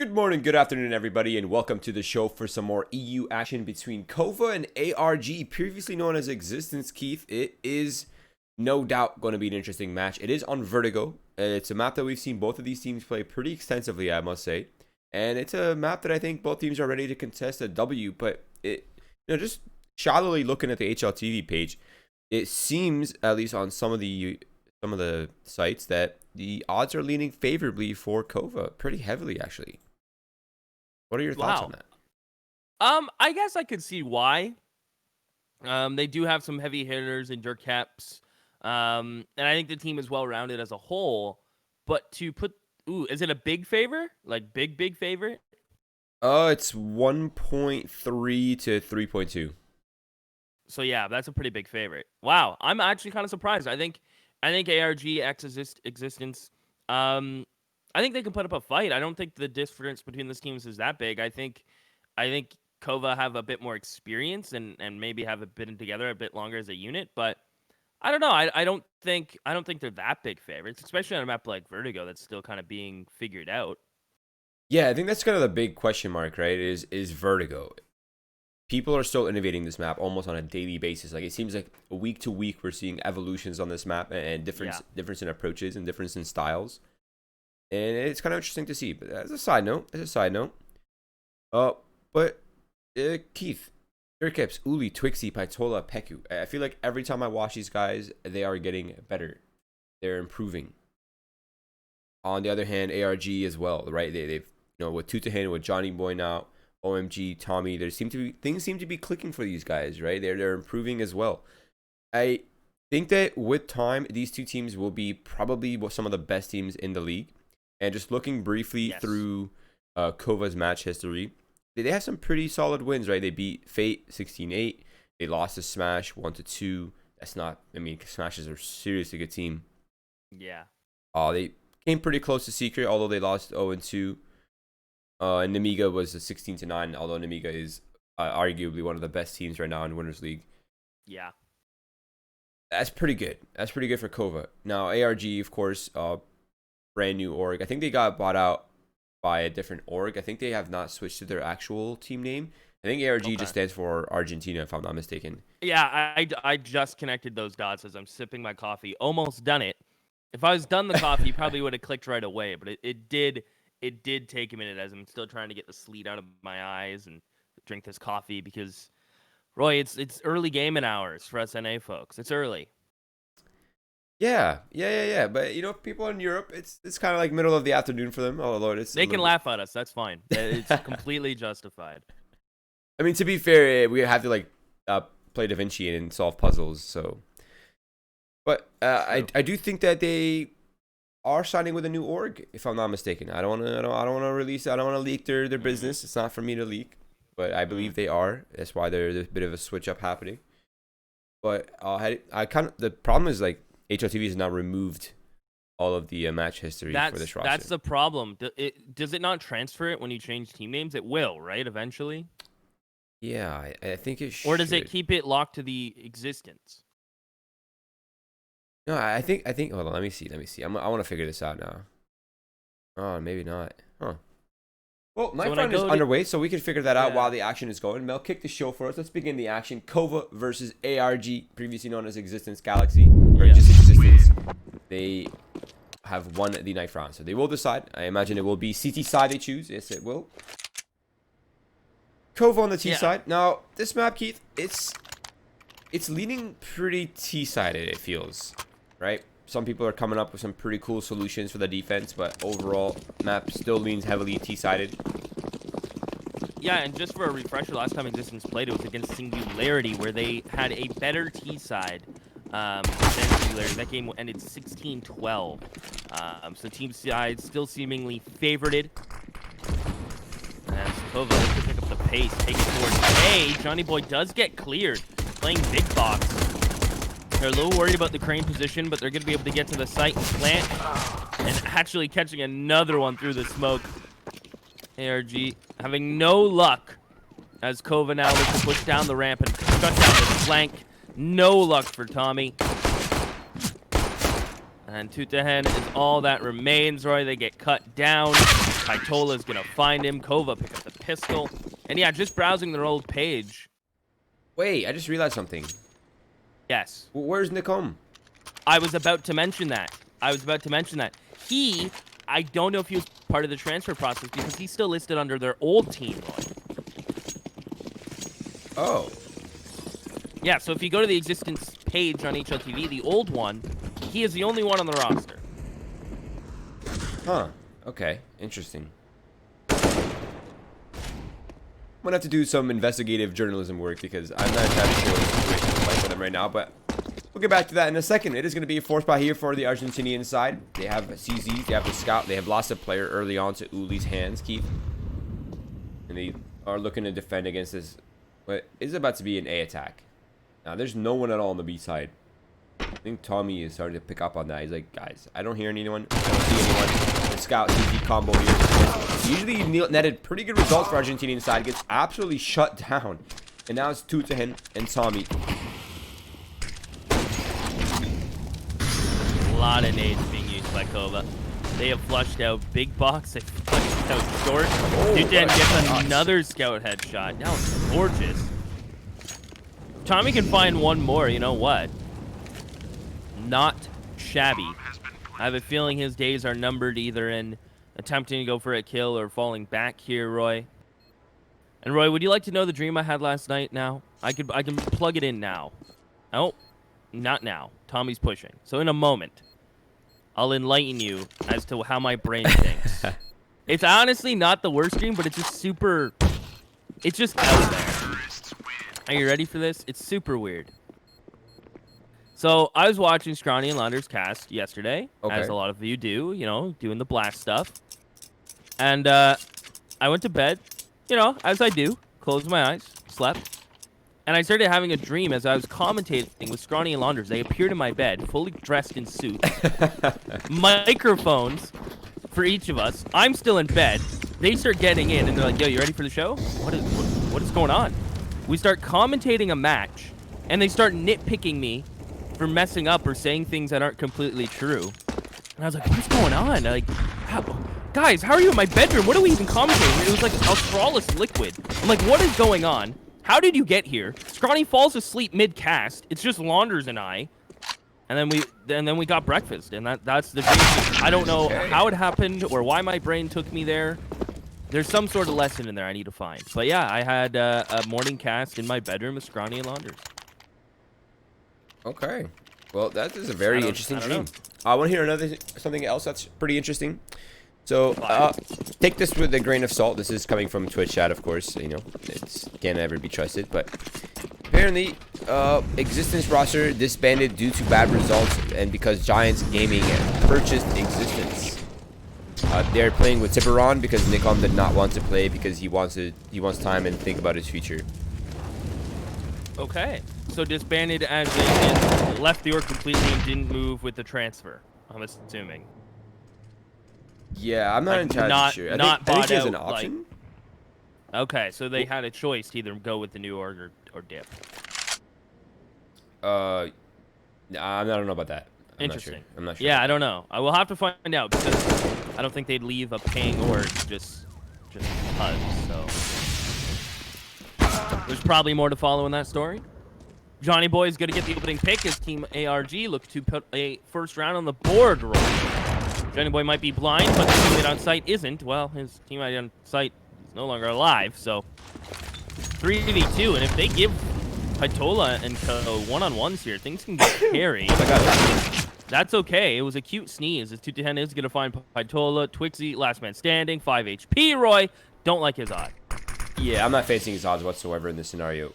Good morning, good afternoon, everybody, and welcome to the show for some more EU action between KOVA and ARG, previously known as Existence, Keith. It is no doubt going to be an interesting match. It is on Vertigo. It's a map that we've seen both of these teams play pretty extensively, I must say. And it's a map that I think both teams are ready to contest a W, but just shallowly looking at the HLTV page, it seems, at least on some of the sites, that the odds are leaning favorably for KOVA, pretty heavily, actually. What are your thoughts on that? I guess I could see why. They do have some heavy hitters in Dirk Caps. And I think the team is well-rounded as a whole. But to put... is it a big favor? Like, big favorite? It's 1.3 to 3.2. So, yeah, that's a pretty big favorite. Wow, I'm actually kind of surprised. I think ARG Existence... I think they can put up a fight. I don't think the difference between these teams is that big. I think KOVA have a bit more experience and maybe have been together a bit longer as a unit. But I don't know. I don't think they're that big favorites, especially on a map like Vertigo that's still kind of being figured out. Yeah, I think that's kind of the big question mark, right? Is Vertigo. People are still innovating this map almost on a daily basis. Like, it seems like week to week we're seeing evolutions on this map and difference in approaches and difference in styles. And it's kind of interesting to see. But as a side note, Keith, Dirkips, Uli, Twixy, Paitola, Peku. I feel like every time I watch these guys, they are getting better. They're improving. On the other hand, ARG as well, right? They've with Tutahan, with Johnny Boy now, OMG, Tommy. Things seem to be clicking for these guys, right? They're improving as well. I think that with time, these two teams will be probably some of the best teams in the league. And just looking briefly through KOVA's match history, they have some pretty solid wins, right? They beat Fate 16-8. They lost to Smash 1-2. That's not, Smash is a seriously good team. Yeah. They came pretty close to Secret, although they lost 0-2. And Namiga was a 16-9, although Namiga is arguably one of the best teams right now in Winners League. Yeah. That's pretty good. That's pretty good for KOVA. Now, ARG, of course, brand new org. I think they got bought out by a different org. I think they have not switched to their actual team name. I think ARG just stands for Argentina, if I'm not mistaken. Yeah, I just connected those dots as I'm sipping my coffee. Almost done it. If I was done the coffee, you probably would have clicked right away. But it did take a minute as I'm still trying to get the sleet out of my eyes and drink this coffee because, Roy, it's early gaming hours for us NA folks. It's early. Yeah. But people in Europe, it's kind of like middle of the afternoon for them. Oh Lord, they can laugh at us. That's fine. It's completely justified. I mean, to be fair, we have to play Da Vinci and solve puzzles. So, but I do think that they are signing with a new org, if I'm not mistaken. I don't want to leak their business. It's not for me to leak, but I believe they are. That's why there's a bit of a switch up happening. But the problem is HLTV has now removed all of the match history for this roster. That's the problem. Does it not transfer it when you change team names? It will, right? Eventually. Yeah, I think it should. Or does it keep it locked to the existence? No, I think. Hold on, let me see. I want to figure this out now. Oh, maybe not. Huh. Well, Night Round is underway, so we can figure that out while the action is going. Mel, kick the show for us. Let's begin the action. KOVA versus ARG, previously known as Existence Galaxy, or just Existence. They have won the Night Round, so they will decide. I imagine it will be CT side they choose. Yes, it will. KOVA on the T side. Now, this map, Keith, it's leaning pretty T-sided, it feels, right? Some people are coming up with some pretty cool solutions for the defense, but overall, map still leans heavily T-sided. Yeah, and just for a refresher, last time Existence played, it was against Singularity, where they had a better T-side than Singularity. That game ended 16-12. So team side still seemingly favorited. As KOVA looks to pick up the pace, take it towards A. Johnny Boy does get cleared, playing big box. They're a little worried about the crane position, but they're going to be able to get to the site and plant. And actually catching another one through the smoke. ARG having no luck as KOVA now looks to push down the ramp and shut down the flank. No luck for Tommy. And Tutahan is all that remains, Roy. They get cut down. Kaitola's gonna find him. KOVA pick up the pistol. And yeah, just browsing their old page. Wait, I just realized something. Yes. Where's Nikom? I was about to mention that. I don't know if he was part of the transfer process because he's still listed under their old team, Roy. Oh. Yeah, so if you go to the existence page on HLTV, the old one, he is the only one on the roster. Huh. Okay. Interesting. I'm gonna have to do some investigative journalism work because I'm not entirely sure what the situation is like for them right now, but we'll get back to that in a second. It is going to be a 4 spot here for the Argentinian side. They have CZ, they have the scout, they have lost a player early on to Uli's hands, Keith. And they are looking to defend against this, what is about to be an A attack. Now, there's no one at all on the B side. I think Tommy is starting to pick up on that. He's like, guys, I don't hear anyone. I don't see anyone. The scout CZ combo here. Usually netted pretty good results for Argentinian side. Gets absolutely shut down. And now it's 2 to him and Tommy. A lot of nades being used by KOVA. They have flushed out big box. They flushed out short. Dutan gets another scout headshot. That was gorgeous. Tommy can find one more. You know what? Not shabby. I have a feeling his days are numbered either in attempting to go for a kill or falling back here, Roy. And Roy, would you like to know the dream I had last night now? I can plug it in now. Oh, not now. Tommy's pushing. So in a moment, I'll enlighten you as to how my brain thinks. It's honestly not the worst dream, but it's just super... It's just out there. Are you ready for this? It's super weird. So I was watching Scrawny and Launder's cast yesterday, as a lot of you do, you know, doing the blast stuff. And I went to bed, you know, as I do, closed my eyes, slept. And I started having a dream as I was commentating with Scrawny and Launders. They appeared in my bed, fully dressed in suits, microphones for each of us. I'm still in bed. They start getting in, and they're like, yo, you ready for the show? What is going on? We start commentating a match, and they start nitpicking me for messing up or saying things that aren't completely true. And I was like, what's going on? Like, guys, how are you in my bedroom? What are we even commentating? It was like Australis liquid. I'm like, what is going on? How did you get here? Scrawny falls asleep mid-cast. It's just Launders and I. And then we got breakfast, and that's the dream. I don't know how it happened or why my brain took me there. There's some sort of lesson in there I need to find. But yeah, I had a morning cast in my bedroom with Scrawny and Launders. Okay. Well, that is a very interesting dream. I want to hear something else that's pretty interesting. So, take this with a grain of salt. This is coming from Twitch chat, of course. You know, it can't ever be trusted. But apparently, Existence roster disbanded due to bad results and because Giants Gaming purchased Existence. They're playing with Tipperon because Nikom did not want to play because he wants time and think about his future. Okay. So disbanded as they left the org completely and didn't move with the transfer, I'm assuming. Yeah, I'm not entirely sure. I think he has an option. Okay, so they had a choice to either go with the new org or dip. I don't know about that. Interesting. I'm not sure. Yeah, I don't know. I will have to find out because I don't think they'd leave a paying org just because. So there's probably more to follow in that story. Johnny Boy is going to get the opening pick as Team ARG look to put a first round on the board. Johnny Boy might be blind, but the teammate on site isn't. Well, his teammate on site is no longer alive, so 3v2, and if they give Kaitola and Co one-on-ones here, things can get hairy. That's okay. It was a cute sneeze. As 2-10 is going to find Kaitola, Twixie, last man standing, 5 HP. Roy, don't like his odds. Yeah, I'm not facing his odds whatsoever in this scenario.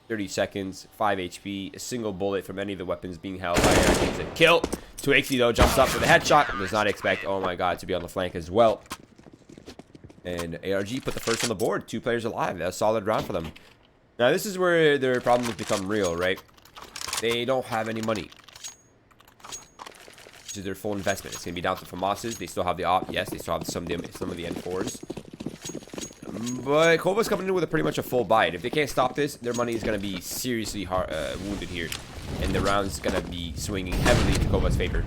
30 seconds, 5 HP, a single bullet from any of the weapons being held by ARG is a kill. Twixie, though, jumps up for the headshot and does not expect, oh my god, to be on the flank as well. And ARG put the first on the board. 2 players alive. That's a solid round for them. Now, this is where their problems become real, right? They don't have any money. This is their full investment. It's going to be down to FAMAS's. They still have the op. Yes, they still have some of the N4s. But KOVA's coming in with pretty much a full bite. If they can't stop this, their money is going to be seriously wounded here. And the round's going to be swinging heavily to KOVA's favor.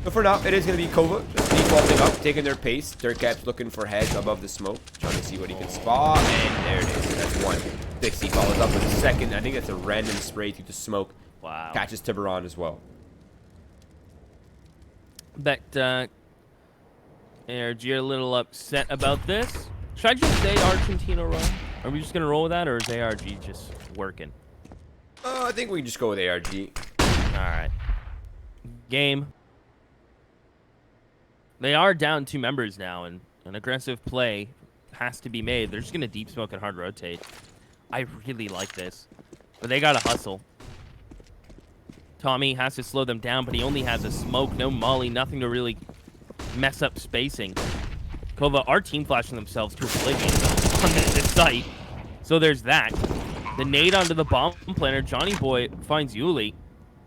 But for now, it is going to be KOVA just defaulting up, taking their pace. Dirtcaps looking for heads above the smoke, trying to see what he can spot. And there it is. That's one. Dixie follows up with a second. I think that's a random spray through the smoke. Wow. Catches Tiburon as well. Bet ARG are a little upset about this. Should I just say Argentina run? Are we just going to roll with that, or is ARG just working? I think we just go with ARG. All right. Game. They are down 2 members now, and an aggressive play has to be made. They're just going to deep smoke and hard rotate. I really like this. But they got to hustle. Tommy has to slow them down, but he only has a smoke, no molly, nothing to really mess up spacing. KOVA are team flashing themselves to oblivion on this site. So there's that. The nade onto the bomb planter. Johnny Boy finds Yuli.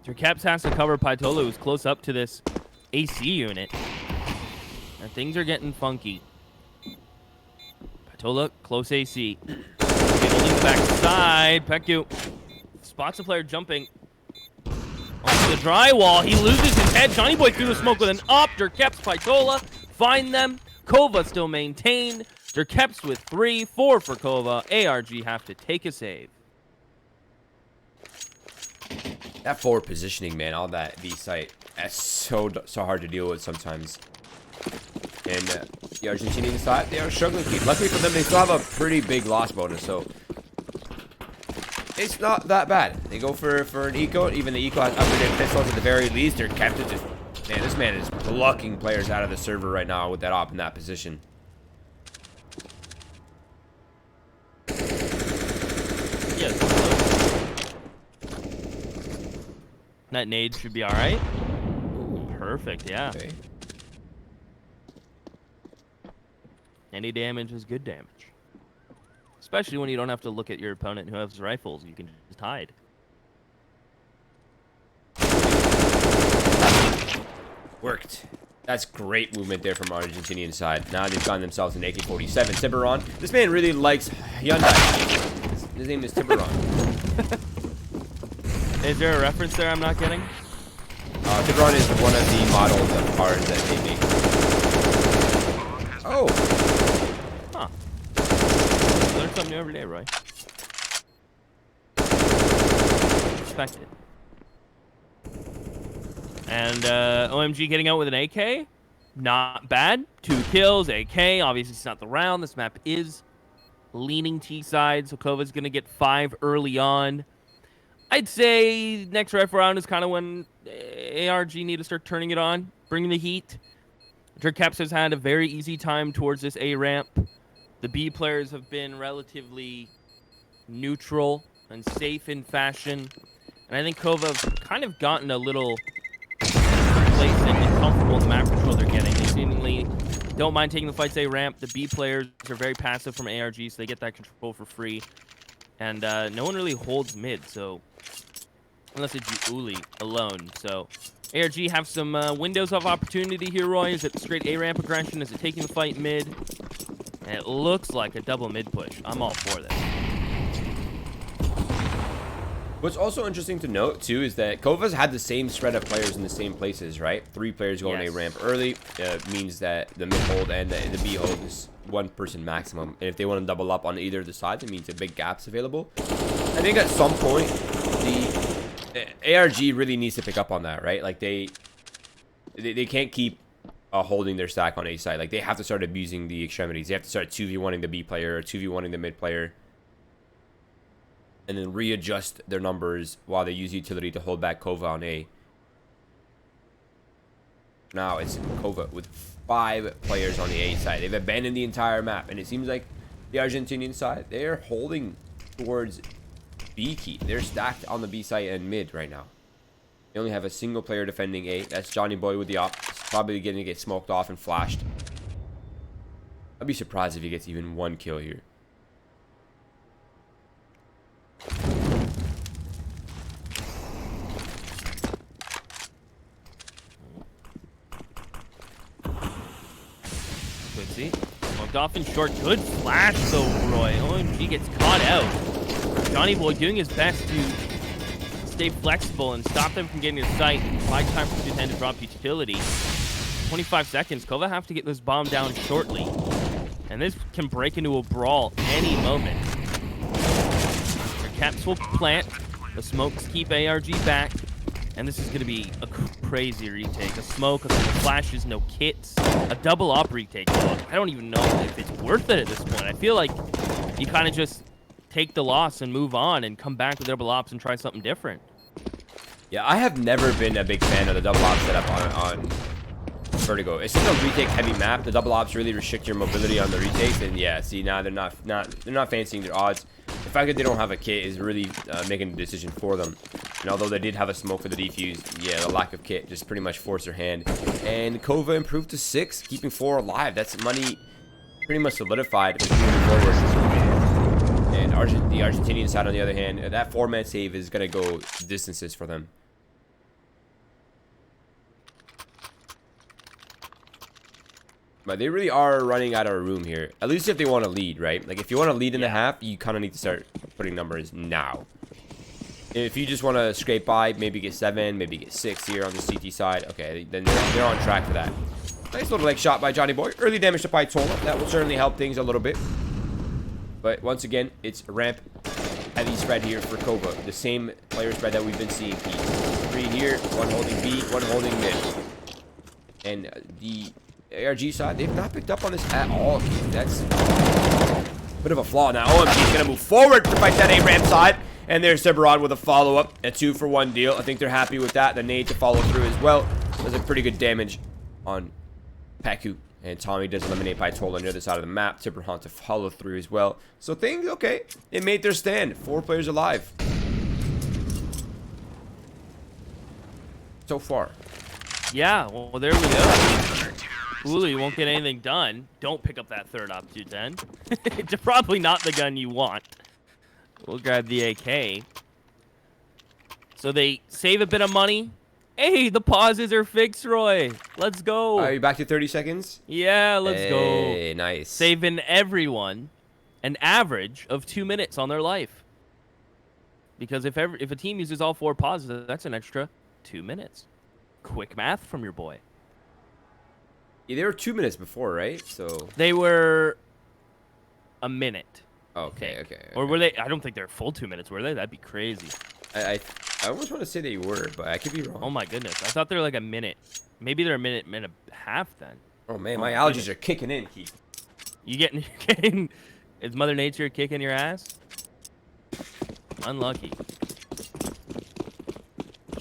Dirtcaps has to cover Paitola, who's close up to this AC unit. And things are getting funky. Paitola, close AC. Getting the backside. Peku spots a player jumping onto the drywall. He loses his head. Johnny Boy through the smoke with an up. Dirtcaps, Paitola find them. KOVA still maintained. Dirtcaps with 3, 4 for KOVA. ARG have to take a save. That forward positioning, man, on that B site, that's so hard to deal with sometimes. And the Argentinian side, they are struggling. Luckily for them, they still have a pretty big loss bonus, so it's not that bad. They go for an eco. Even the eco has upgraded pistols at the very least. They're kept it. Man, this man is plucking players out of the server right now with that op in that position. Yes. That nade should be all right. Perfect, yeah. Okay. Any damage is good damage. Especially when you don't have to look at your opponent who has rifles. You can just hide. Worked. That's great movement there from Argentinian side. Now they've gotten themselves an AK-47. Tiburon. This man really likes Hyundai. His name is Tiburon. Is there a reference there I'm not getting? Tiburon is one of the models of cars that they make. Oh. Huh. Learn something new every day, Roy. Respect it. And OMG getting out with an AK. Not bad. 2 kills, AK. Obviously, it's not the round. This map is leaning T-side, so KOVA's going to get 5 early on. I'd say next rifle round is kind of when ARG need to start turning it on, bringing the heat. Dirtcaps has had a very easy time towards this A ramp. The B players have been relatively neutral and safe in fashion. And I think KOVA have kind of gotten a little complacent and comfortable with the map control they're getting. They seemingly don't mind taking the fights A ramp. The B players are very passive from ARG, so they get that control for free. And no one really holds mid, so unless it's Uli alone. So ARG have some windows of opportunity here, Roy. Is it straight A ramp aggression? Is it taking the fight mid? And it looks like a double mid push. I'm all for this. What's also interesting to note, too, is that KOVA's had the same spread of players in the same places, right? 3 players going A ramp early means that the mid hold and the B hold is 1 person maximum. And if they want to double up on either of the sides, it means a big gap's available. I think at some point, the ARG really needs to pick up on that, right? Like, they can't keep holding their stack on A side. Like, they have to start abusing the extremities. They have to start 2v1ing the B player or 2v1ing the mid player. And then readjust their numbers while they use utility to hold back KOVA on A. Now it's KOVA with 5 players on the A side. They've abandoned the entire map. And it seems like the Argentinian side, they're holding towards B key. They're stacked on the B side and mid right now. They only have a single player defending A. That's Johnny Boy with the op. He's probably going to get smoked off and flashed. I'd be surprised if he gets even 1 kill here. Quincy smoked off in short. Good flash though, Roy. OMG gets caught out. Johnny Boy doing his best to stay flexible and stop them from getting to sight, buy time for Dutan to drop utility. 25 seconds. KOVA have to get this bomb down shortly. And this can break into a brawl any moment. Their caps will plant. The smokes keep ARG back. And this is going to be a crazy retake. A smoke, a couple flashes, no kits. A double op retake. I don't even know if it's worth it at this point. I feel like you kind of just take the loss and move on and come back with double ops and try something different. Yeah, I have never been a big fan of the double op setup on Vertigo. It's such a retake heavy map. The double ops really restrict your mobility on the retakes, and yeah, see now they're not fancying their odds. The fact that they don't have a kit is really making the decision for them. And although they did have a smoke for the defuse, yeah, the lack of kit just pretty much forced their hand. And KOVA improved to 6, keeping 4 alive. That's money pretty much solidified moving forward. And the Argentinian side, on the other hand, that 4-man save is gonna go distances for them. But they really are running out of room here. At least if they want to lead, right? Like, if you want to lead in the half, you kind of need to start putting numbers now. If you just want to scrape by, maybe get 7, maybe get 6 here on the CT side, okay, then they're on track for that. Nice little leg shot by Johnny Boy. Early damage to Paitola. That will certainly help things a little bit. But once again, it's ramp heavy spread here for KOVA. The same player spread that we've been seeing. 3 here, 1 holding B, 1 holding mid. And the ARG side, they've not picked up on this at all. That's a bit of a flaw. Now OMG is going to move forward to fight that A-ramp side. And there's Seberod with a follow-up. A 2-for-1 deal. I think they're happy with that. The nade to follow through as well. Does a pretty good damage on Paku. And Tommy does eliminate Paitola on the other side of the map. Tiberhan to follow through as well. So things, okay. They made their stand. 4 players alive. So far. Yeah, well, there we go. Uli won't get anything done. Don't pick up that third op 210. It's probably not the gun you want. We'll grab the AK. So they save a bit of money. Hey, the pauses are fixed, Roy. Let's go. Are you back to 30 seconds? Yeah, let's go. Hey, nice. Saving everyone an average of 2 minutes on their life. Because if a team uses all 4 pauses, that's an extra 2 minutes. Quick math from your boy. Yeah, they were 2 minutes before, right? So they were a minute. Okay. Or were they? I don't think they're full 2 minutes, were they? That'd be crazy. I almost want to say they were, but I could be wrong. Oh my goodness, I thought they were like a minute. Maybe they're a minute and a half then. Oh man, my allergies are kicking in, Keith. You getting? Is Mother Nature kicking your ass? Unlucky.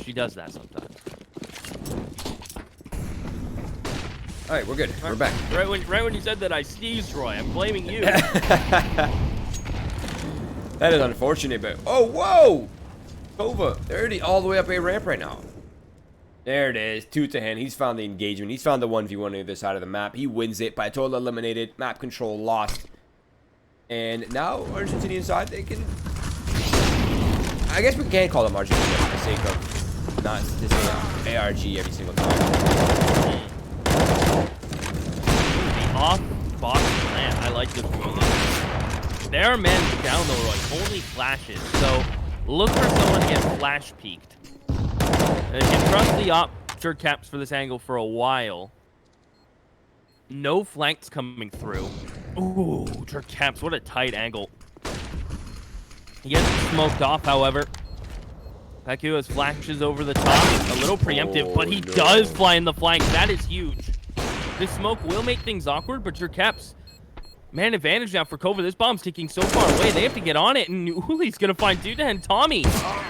She does that sometimes. All right, we're good. We're back. Right when you said that, I sneezed, Roy. I'm blaming you. That is unfortunate, but oh whoa, KOVA, they're already all the way up A ramp right now. There it is, 2-to-hand. He's found the engagement. He's found the 1v1 on the other side of the map. He wins it. Paitola eliminated. Map control lost. And now Argentinian side, they can. I guess we can call them Argentinian for the sake of not this ARG every single time. Off box plan. I like this one. There are men down the road, only flashes. So look for someone to get flash peeked. And if you trust the op jerk caps for this angle for a while, no flanks coming through. Ooh, jerk caps, what a tight angle. He gets smoked off, however. Paku has flashes over the top, a little preemptive, but he does fly in the flank. That is huge. This smoke will make things awkward, but your caps, man, advantage now for KOVA. This bomb's ticking so far away. They have to get on it, and Uli's going to find Duda and Tommy.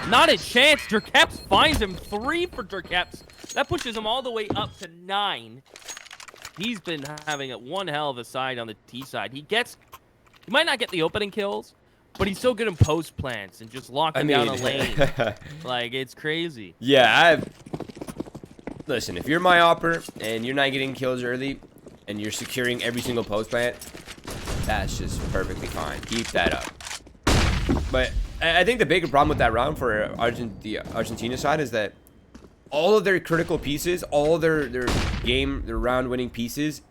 Not a chance. Jerkaps finds him. 3 for Jerkaps. That pushes him all the way up to 9. He's been having one hell of a side on the T side. He might not get the opening kills, but he's so good in post plants and just locking down a lane. Like, it's crazy. Yeah, listen, if you're my opper and you're not getting kills early and you're securing every single post plant, that's just perfectly fine. Keep that up. But I think the bigger problem with that round for the Argentina side is that all of their critical pieces, all of their round winning pieces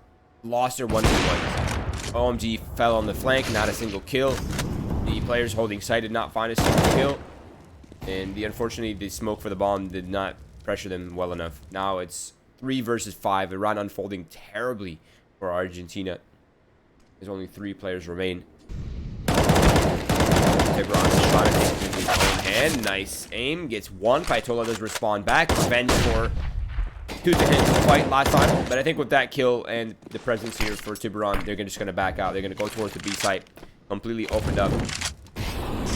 lost their 1v1s. OMG fell on the flank, not a single kill. The players holding site did not find a single kill. And unfortunately, the smoke for the bomb did not pressure them well enough. Now it's 3 versus 5. A round unfolding terribly for Argentina. There's only 3 players remain. Tiburon's trying to take it into his own hand. Nice aim. Gets one. Paitola does respond back. Revenge for Tooth fight last time. But I think with that kill and the presence here for Tiburon, they're just going to back out. They're going to go towards the B site. Completely opened up.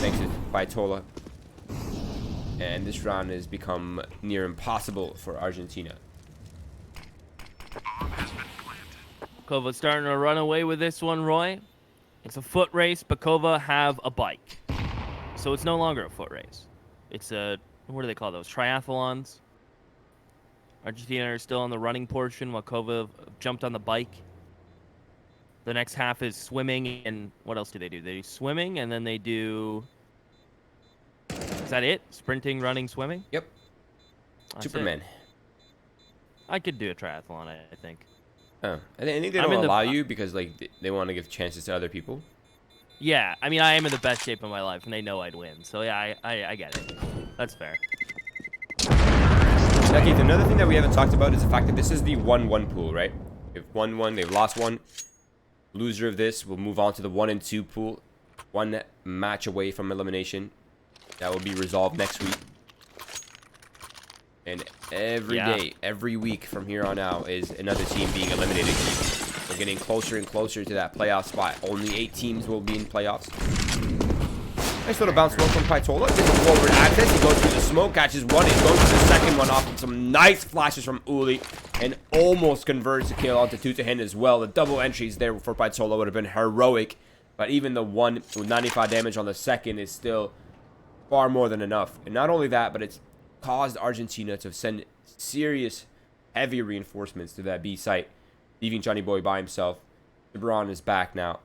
Thanks to Paitola. And this round has become near impossible for Argentina. KOVA starting to run away with this one, Roy. It's a foot race, but KOVA have a bike. So it's no longer a foot race. It's a, what do they call those? Triathlons. Argentina are still on the running portion while KOVA jumped on the bike. The next half is swimming, and what else do? They do swimming, and then they do... Is that it? Sprinting, running, swimming? Yep. That's Superman. it. I could do a triathlon, I think. Oh, I think they don't allow you because like they want to give chances to other people. Yeah, I mean, I am in the best shape of my life, and they know I'd win. So yeah, I get it. That's fair. Now, Keith, another thing that we haven't talked about is the fact that this is the 1-1 pool, right? They've won one, they've lost one. Loser of this will move on to the 1 and 2 pool. 1 match away from elimination. That will be resolved next week. And every day, every week from here on out is another team being eliminated. We're getting closer and closer to that playoff spot. Only 8 teams will be in playoffs. Nice little bounce smoke from Paitola. Gets a forward access. He goes through the smoke, catches one. He goes to the second one off. And some nice flashes from Uli. And almost converts the kill onto Tutahen as well. The double entries there for Paitola would have been heroic. But even the one with 95 damage on the second is still far more than enough. And not only that, but it's caused Argentina to send serious, heavy reinforcements to that B site, leaving Johnny Boy by himself. Tiburon is back now.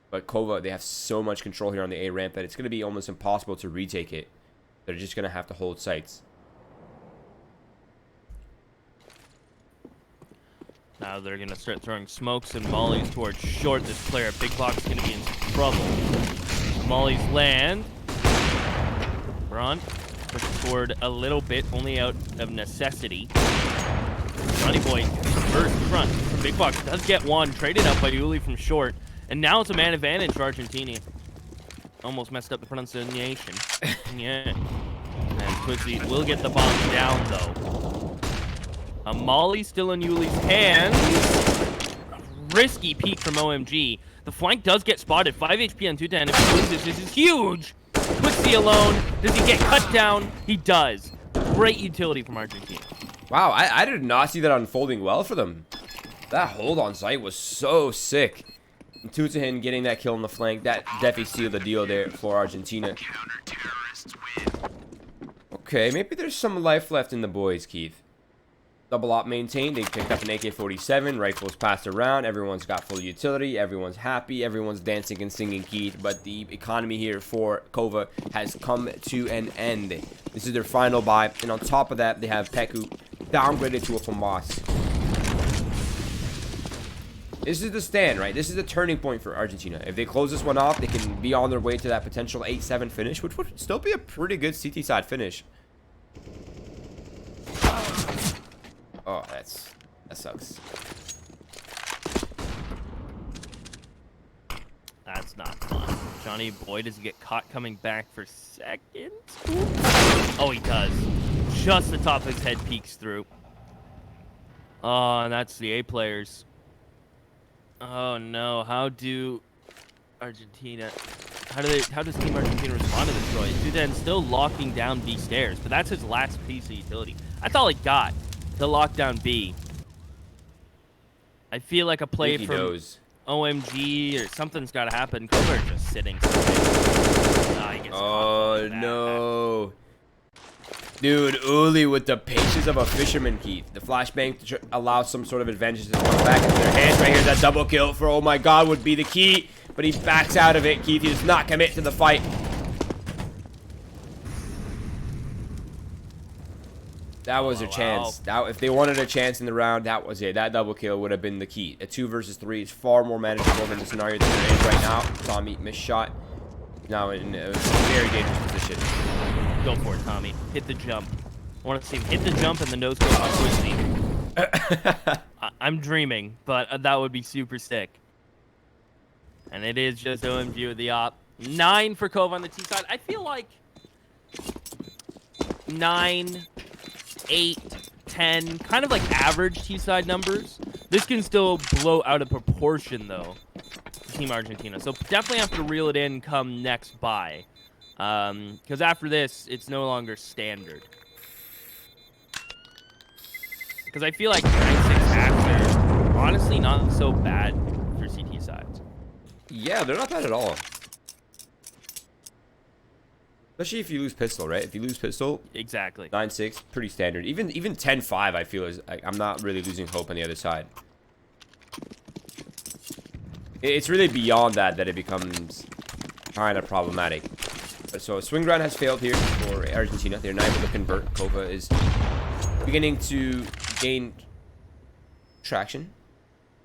But KOVA, they have so much control here on the A ramp that it's going to be almost impossible to retake it. They're just going to have to hold sites. Now they're going to start throwing smokes and mollies towards short. This player, Big Box, is going to be in trouble. Mollies land. Braun pushed forward a little bit, only out of necessity. Johnny Boy first front from Big Box. Does get one. Traded up by Uli from short. And now it's a man advantage for Argentina. Almost messed up the pronunciation. Yeah. And Twixie will get the bomb down, though. A molly still in Uli's hands. Risky peek from OMG. The flank does get spotted. 5 HP on 210. If he loses, this is huge. Twixie alone. Does he get cut down? He does. Great utility from Argentina. Wow, I did not see that unfolding well for them. That hold on site was so sick. Tutahen getting that kill on the flank, that definitely sealed the deal there for Argentina. Okay, maybe there's some life left in the boys, Keith. Double op maintained. They picked up an AK-47. Rifles passed around. Everyone's got full utility. Everyone's happy. Everyone's dancing and singing, Keith. But the economy here for KOVA has come to an end. This is their final buy. And on top of that, they have Peku downgraded to a FAMAS. This is the stand, right? This is the turning point for Argentina. If they close this one off, they can be on their way to that potential 8-7 finish, which would still be a pretty good CT side finish. Oh, that sucks. That's not fun. Johnny Boy, does he get caught coming back for second? Oh, he does. Just the top of his head peeks through. Oh, and that's the A players. Oh no, how does Team Argentina respond to this, Troy? Dudan still locking down B stairs, but that's his last piece of utility. That's all he got to lock down B. I feel like a play from OMG or something's got to happen. KOVA are just sitting. Oh no. Dude, Uli with the patience of a fisherman, Keith. The flashbang allows some sort of advantage to come back into their hands. Right here, that double kill for oh my god would be the key. But he backs out of it, Keith. He does not commit to the fight. That was a chance. That, if they wanted a chance in the round, that was it. That double kill would have been the key. A 2 versus 3 is far more manageable than the scenario that they're in right now. Tommy missed shot. now in a very dangerous position. Go for it, Tommy. Hit the jump. I want to see him hit the jump and the nose go on Twixty. I'm dreaming, but that would be super sick. And it is just OMG with the op. 9 for KOVA on the T side. I feel like 9, 8, 10, kind of like average T side numbers. This can still blow out of proportion, though, Team Argentina. So definitely have to reel it in come next bye. Because after this, it's no longer standard. Because I feel like 9-6 after, honestly, not so bad for CT sides. Yeah, they're not bad at all. Especially if you lose pistol, right? If you lose pistol, exactly. 9-6, pretty standard. Even 10-5, I feel is I'm not really losing hope on the other side. It's really beyond that it becomes kind of problematic. So swing ground has failed here for Argentina. They're not able to convert. KOVA is beginning to gain traction.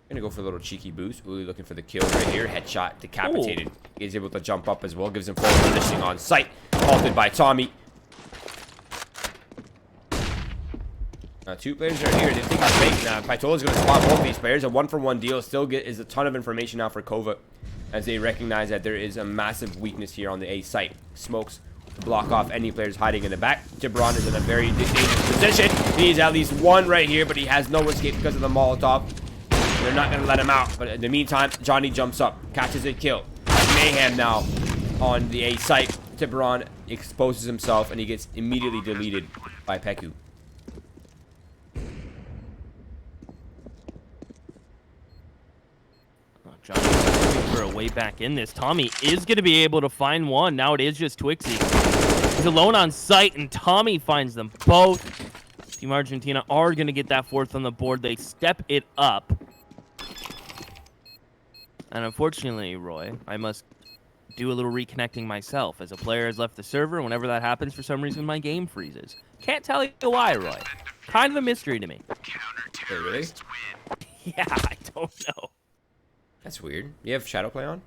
Gonna go for a little cheeky boost. Uli looking for the kill right here. Headshot, decapitated. Ooh. He's able to jump up as well. Gives him full positioning on sight. Halted by Tommy. Now 2 players are here. They think it's fake. Now Paitola's gonna spot both these players. A 1-for-1 deal still is a ton of information now for KOVA, as they recognize that there is a massive weakness here on the A site. Smokes to block off any players hiding in the back. Tiburon is in a very dangerous position. He needs at least one right here, but he has no escape because of the Molotov. They're not going to let him out. But in the meantime, Johnny jumps up, catches a kill. Mayhem now on the A site. Tiburon exposes himself, and he gets immediately deleted by Peku. Johnny looking for a way back in this. Tommy is going to be able to find one. Now it is just Twixy. He's alone on site, and Tommy finds them both. Team Argentina are going to get that 4th on the board. They step it up. And unfortunately, Roy, I must do a little reconnecting myself, as a player has left the server. Whenever that happens, for some reason, my game freezes. Can't tell you why, Roy. Kind of a mystery to me. Hey, really? Yeah, I don't know. That's weird. You have Shadow Play on?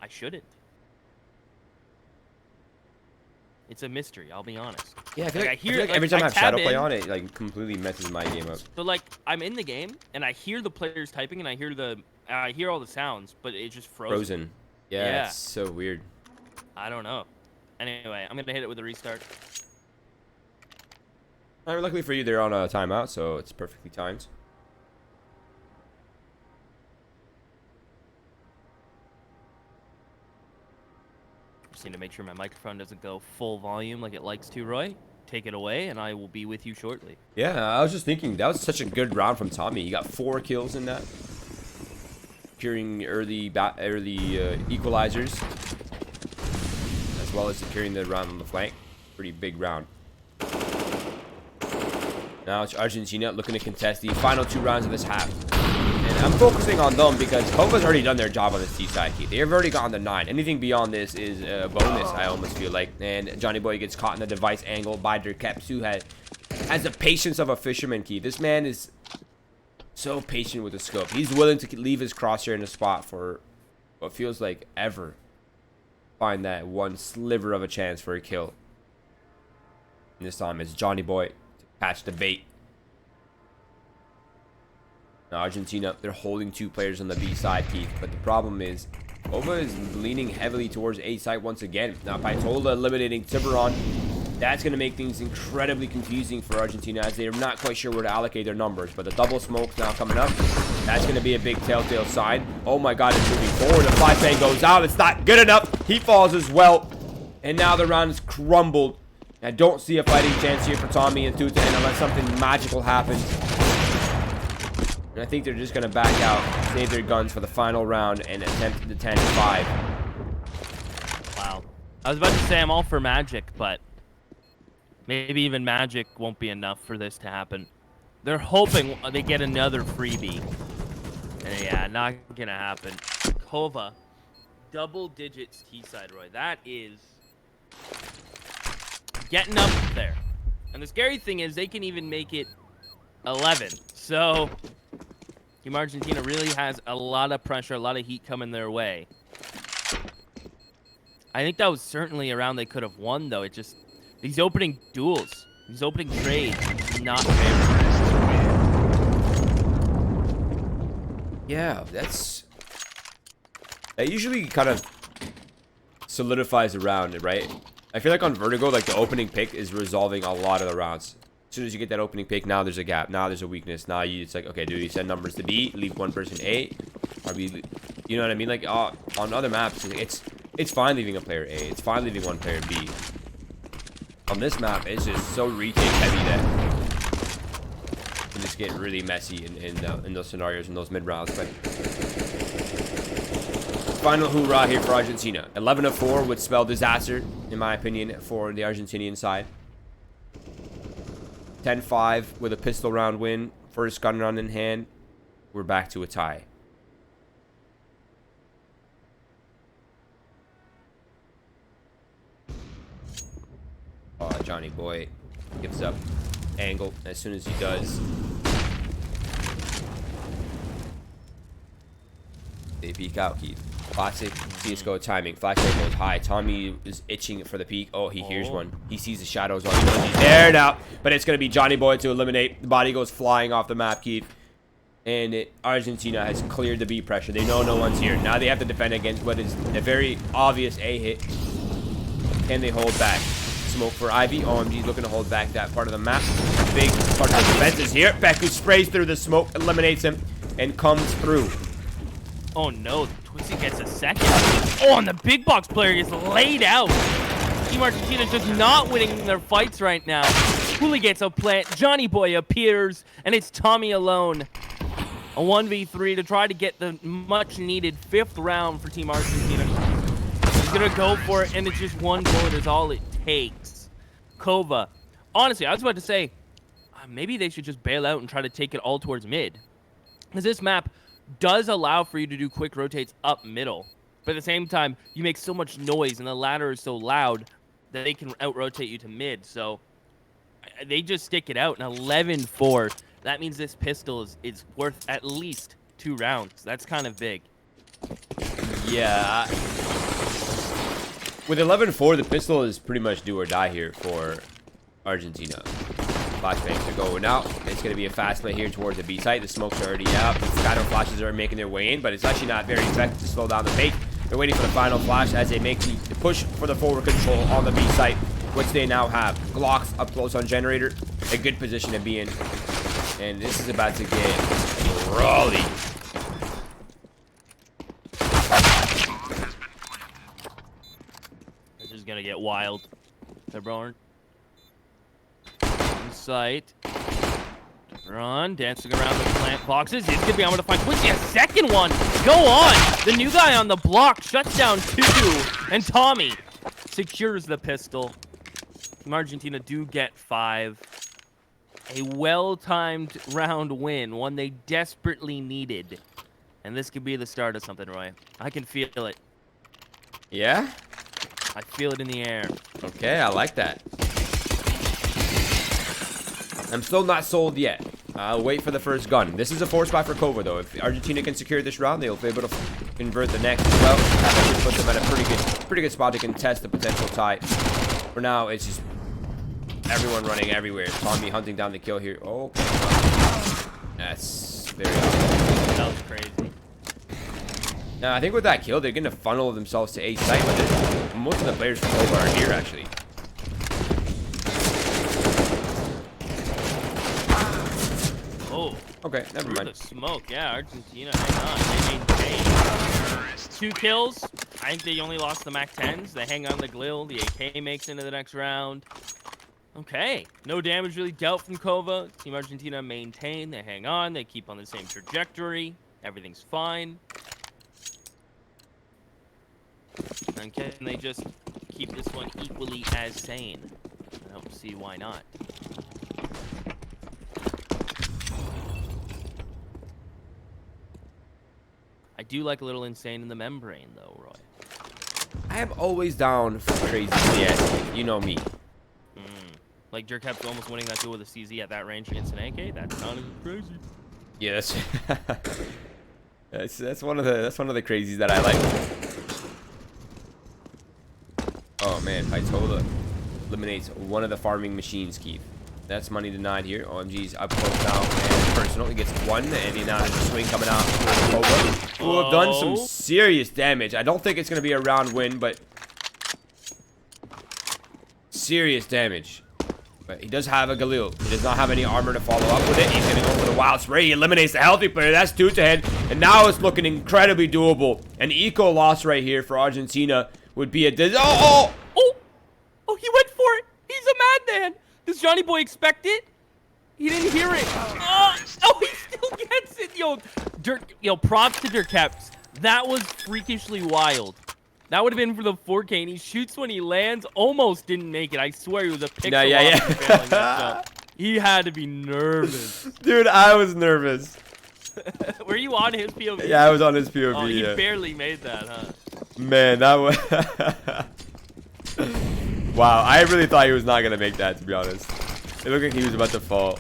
I shouldn't. It's a mystery, I'll be honest. Yeah, I feel like every time I have Shadow Play on, it like completely messes my game up. So like, I'm in the game and I hear the players typing and I hear all the sounds, but it's just frozen. Yeah, it's so weird. I don't know. Anyway, I'm gonna hit it with a restart. Luckily for you, they're on a timeout, so it's perfectly timed. Just need to make sure my microphone doesn't go full volume like it likes to, Roy. Take it away, and I will be with you shortly. Yeah, I was just thinking, that was such a good round from Tommy. He got 4 kills in that. Securing early equalizers, as well as securing the round on the flank. Pretty big round. Now it's Argentina looking to contest the final 2 rounds of this half. And I'm focusing on them because KOVA's already done their job on the Seaside key. They've already gotten the 9. Anything beyond this is a bonus, I almost feel like. And Johnny Boy gets caught in the device angle by Dirkeps, who has the patience of a fisherman key. This man is so patient with the scope. He's willing to leave his crosshair in a spot for what feels like ever. Find that one sliver of a chance for a kill. And this time it's Johnny Boy to catch the bait. Now Argentina, they're holding 2 players on the B side, Keith. But the problem is, KOVA is leaning heavily towards A side once again. Now Paitola eliminating Tiburon. That's going to make things incredibly confusing for Argentina, as they're not quite sure where to allocate their numbers. But the double smoke now coming up. That's going to be a big telltale sign. Oh my god, it's moving forward. The flashbang goes out. It's not good enough. He falls as well. And now the round is crumbled. I don't see a fighting chance here for Tommy and Tuta unless something magical happens. And I think they're just going to back out, save their guns for the final round, and attempt the 10-5. Wow. I was about to say I'm all for magic, but maybe even magic won't be enough for this to happen. They're hoping they get another freebie. And yeah, not going to happen. KOVA, double digits T-side, Roy. That is getting up there. And the scary thing is they can even make it 11. So Team Argentina really has a lot of pressure, a lot of heat coming their way. I think that was certainly a round they could have won, though. It just, these opening duels, these opening trades, not favorable. Yeah, that usually kind of solidifies the round, right? I feel like on Vertigo, like the opening pick is resolving a lot of the rounds. As soon as you get that opening pick, now there's a gap. Now there's a weakness. Now it's like, okay, do you send numbers to B, leave one person A, or B? You know what I mean? Like on other maps, it's fine leaving a player A. It's fine leaving one player B. On this map, it's just so retake heavy that it can just get really messy in those scenarios, in those mid rounds. But final hoorah here for Argentina. 11 of 4 would spell disaster, in my opinion, for the Argentinian side. 10-5 with a pistol round win. First gun round in hand. We're back to a tie. Oh, Johnny boy gives up angle as soon as he does. They peek out, Keith. Classic CSGO timing. Flashlight goes high. Tommy is itching for the peek. Oh, he hears one. He sees the shadows on. He knows he's there now. But it's going to be Johnny Boy to eliminate. The body goes flying off the map, Keith. And Argentina has cleared the B pressure. They know no one's here. Now they have to defend against what is a very obvious A hit. Can they hold back? Smoke for Ivy. OMG's looking to hold back that part of the map. Big part of the defense is here. Beku sprays through the smoke, eliminates him, and comes through. Oh no, Twixy gets a second. Oh, and the big box player gets laid out. Team Argentina just not winning their fights right now. Hooli gets a plant. Johnny Boy appears, and it's Tommy alone. A 1v3 to try to get the much-needed 5th round for Team Argentina. He's gonna go for it, and it's just one bullet is all it takes. KOVA. Honestly, I was about to say, maybe they should just bail out and try to take it all towards mid. Because this map does allow for you to do quick rotates up middle. But at the same time, you make so much noise and the ladder is so loud that they can out-rotate you to mid. So they just stick it out. And 11-4. That means this pistol is worth at least 2 rounds. That's kind of big. Yeah. With 11-4, the pistol is pretty much do or die here for Argentina. Flashbangs are going out. It's going to be a fast play here towards the B site. The smokes are already up. Scatter flashes are making their way in, but it's actually not very effective to slow down the pace. They're waiting for the final flash as they make the push for the forward control on the B site, which they now have. Glocks up close on generator. A good position to be in. And this is about to get Raleigh. This is going to get wild. LeBron. Sight. Run, dancing around the plant boxes. He's gonna be able to find Quincy a second one. Go on. The new guy on the block shuts down 2, and Tommy secures the pistol. Team Argentina do get 5. A well-timed round win, one they desperately needed, and this could be the start of something, Roy. I can feel it. Yeah? I feel it in the air. Okay, I like that. I'm still not sold yet. I'll wait for the first gun. This is a 4 spot for KOVA, though. If Argentina can secure this round, they'll be able to convert the next as well. That should put them at a pretty good spot to contest the potential tie. For now, it's just everyone running everywhere. Tommy hunting down the kill here. Oh, that's very awesome. That was crazy. Now, I think with that kill, they're going to funnel themselves to A site with it. Most of the players from KOVA are here, actually. Okay, never mind. The smoke, yeah, Argentina, hang on. They maintain 2 kills. I think they only lost the MAC-10s. They hang on the Glil. The AK makes into the next round. Okay, no damage really dealt from KOVA. Team Argentina maintain. They hang on. They keep on the same trajectory. Everything's fine. And can they just keep this one equally as sane? I don't see why not. I do like a little insane in the membrane, though, Roy. I am always down for crazy CS. You know me. Like Jerkep's almost winning that duel with a CZ at that range against an AK. That's not crazy. Yeah, that's one of the crazies that I like. Oh man, Pytola eliminates one of the farming machines, Keith. That's money denied here. OMG's up close now, and personal. He gets one, and he now has a swing coming out for KOVA, who have done some serious damage. I don't think it's going to be a round win, but serious damage. But he does have a Galil. He does not have any armor to follow up with it. He's going to go for the wild spray. He eliminates the healthy player. That's 2 to head, and now it's looking incredibly doable. An eco loss right here for Argentina would be a oh, he went for it. He's a madman. Does Johnny Boy expect it? He didn't hear it. Oh, he still gets it. Yo, props to Dirkeps. That was freakishly wild. That would have been for the 4K, and he shoots when he lands. Almost didn't make it. I swear he was a pixel off from failing that jump. He had to be nervous. Dude, I was nervous. Were you on his POV? Yeah, I was on his POV. Oh, he barely made that, huh? Man, that was... Wow, I really thought he was not going to make that, to be honest. It looked like he was about to fall.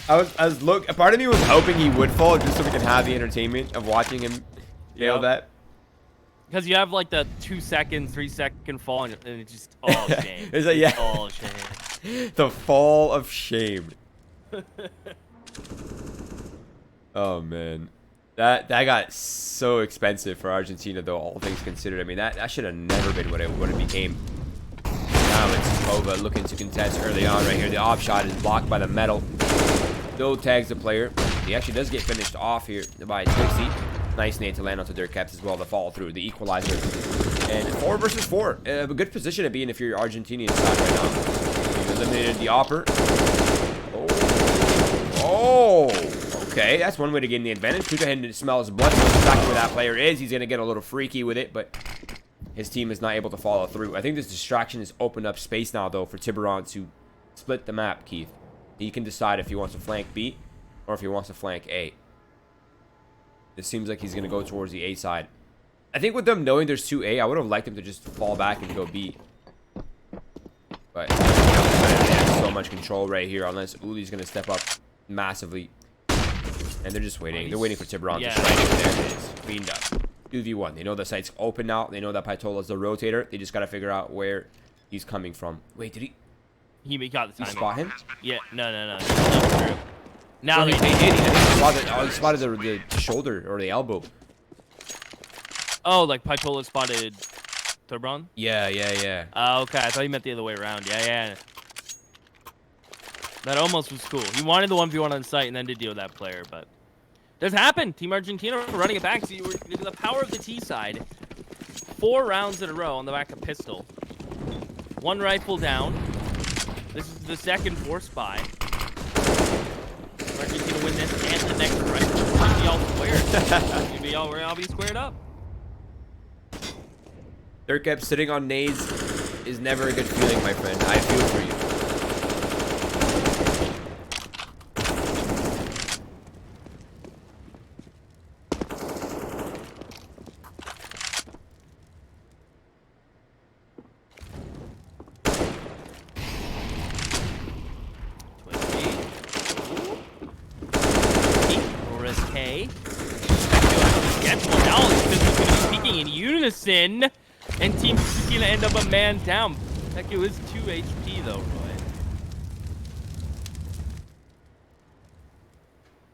Part of me was hoping he would fall just so we could have the entertainment of watching him fail that. Because you have like the 2 seconds, 3 second fall, and it's just all shame. It's like, yeah. All shame. The fall of shame. Oh, man. That got so expensive for Argentina, though, all things considered. I mean, that should have never been what it became. Now it's KOVA looking to contest early on right here. The off shot is blocked by the metal. Still tags the player. He actually does get finished off here by Trixie. Nice nade to land onto Dirkeps as well to follow through the equalizer. And 4 versus 4. A good position to be in if you're Argentinian side right now. You've eliminated the Opper. Oh. Okay, that's one way to gain the advantage. 2 to head and smells blood. Knows exactly where that player is. He's going to get a little freaky with it, but his team is not able to follow through. I think this distraction has opened up space now, though, for Tiburon to split the map, Keith. He can decide if he wants to flank B or if he wants to flank A. It seems like he's going to go towards the A side. I think with them knowing there's 2A, I would have liked him to just fall back and go B. But they have so much control right here unless Uli's going to step up massively. And they're just waiting. They're waiting for Tiburon to strike. There it is. Cleaned up. 2v1. They know the site's open now. They know that Pytola's the rotator. They just got to figure out where he's coming from. Wait, did he? He got the timing. You spot him? Yeah. No. Now he did. He spotted the shoulder or the elbow. Oh, like Pytola spotted Tiburon? Yeah. Okay. I thought you meant the other way around. Yeah. That almost was cool. He wanted the 1v1 on site and then to deal with that player, but does happen. Team Argentina running it back. So the power of the T side. 4 rounds in a row on the back of pistol. 1 rifle down. This is the second force buy. Argentina win this and the next rifle. Be all squared. We're all be squared up. Dirkeps sitting on nades is never a good feeling, my friend. I feel for you. In unison, and Team Argentina end up a man down. Heck, it was 2 HP though, Roy.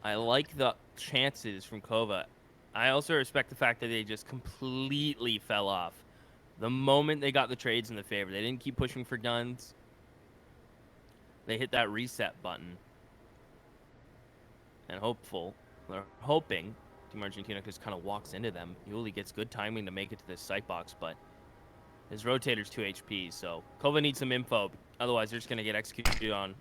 I like the chances from KOVA. I also respect the fact that they just completely fell off. The moment they got the trades in the favor, they didn't keep pushing for guns. They hit that reset button. And they're hoping Team Argentina just kind of walks into them. Yuli gets good timing to make it to this sight box, but his rotator's 2 HP, so KOVA needs some info. Otherwise, they're just going to get executed on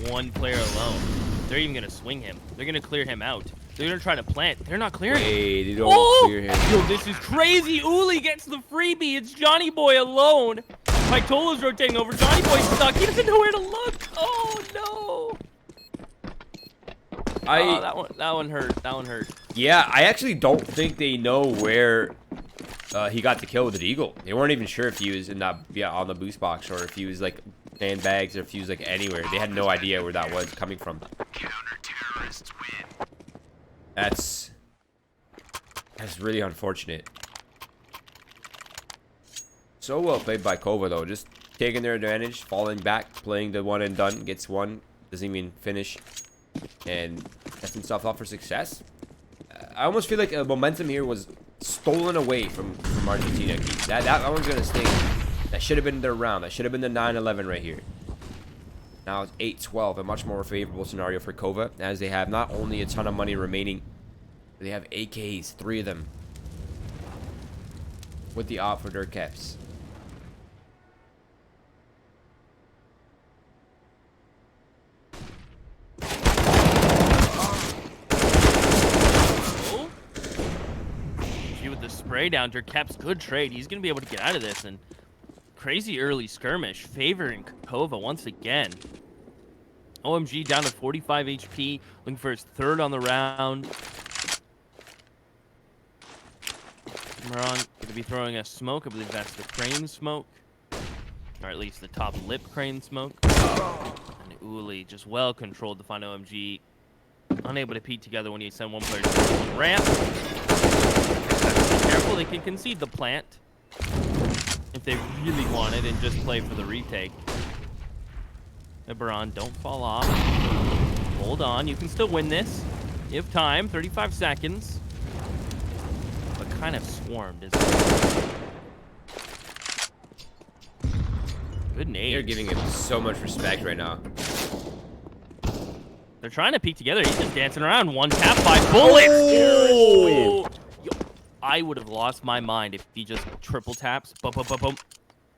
one player alone. They're even going to swing him. They're going to clear him out. They're going to try to plant. They're not clearing him. They don't clear him. Yo, this is crazy. Uli gets the freebie. It's Johnny Boy alone. Pytola's rotating over. Johnny Boy's stuck. He doesn't know where to look. Oh, no. That one hurt. That one hurt. Yeah, I actually don't think they know where he got the kill with the Eagle. They weren't even sure if he was in that on the boost box or if he was like sandbags or if he was like anywhere. They had no idea where that was coming from. Counter-terrorists win. That's really unfortunate. So well played by KOVA, though. Just taking their advantage, falling back, playing the one and done. Gets one, doesn't even finish, and sets himself up for success. I almost feel like momentum here was stolen away from Argentina. That one's gonna stay. That should have been their round. That should have been the 9-11 right here. Now it's 8-12, a much more favorable scenario for KOVA, as they have not only a ton of money remaining, but they have AKs, 3 of them, with the op for their caps. With the spray down, Durkep's good trade. He's going to be able to get out of this. And crazy early skirmish favoring KOVA once again. OMG down to 45 HP, looking for his 3rd on the round. Moran going to be throwing a smoke. I believe that's the crane smoke. Or at least the top lip crane smoke. And Uli just well controlled to find OMG. Unable to peek together when you send one player to one ramp. Careful, they can concede the plant if they really want it and just play for the retake. Baron, don't fall off. Hold on, you can still win this. You have time, 35 seconds. But kind of swarmed, isn't it? Good nade. They're giving him so much respect right now. They're trying to peek together. He's just dancing around. 1 tap, 5 bullets. Oh! I would have lost my mind if he just triple taps. Boom, boom, boom, boom.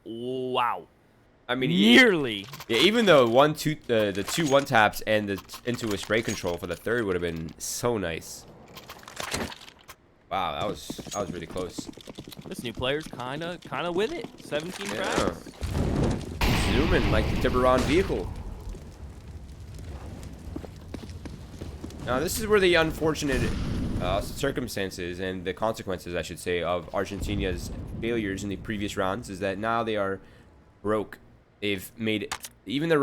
Wow. I mean, nearly. Yeah, even though the 2 1 taps and the into a spray control for the 3rd would have been so nice. Wow, that was really close. This new player's kind of with it. 17 cracks. Zooming like the Tiburon vehicle. Now this is where the unfortunate circumstances and the consequences, I should say, of Argentina's failures in the previous rounds is that now they are broke. They've made even the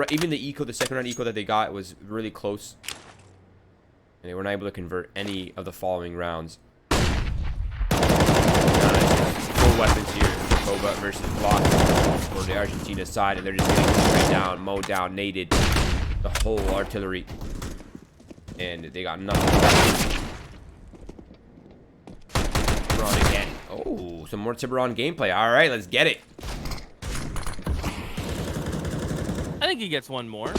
eco, the 2nd round eco that they got was really close, and they were not able to convert any of the following rounds. Full weapons here for KOVA versus block for the Argentina side, and they're just getting straight down, mowed down, naded the whole artillery, and they got nothing. Tiburon again. Oh, some more Tiburon gameplay. All right, let's get it. I think he gets one more.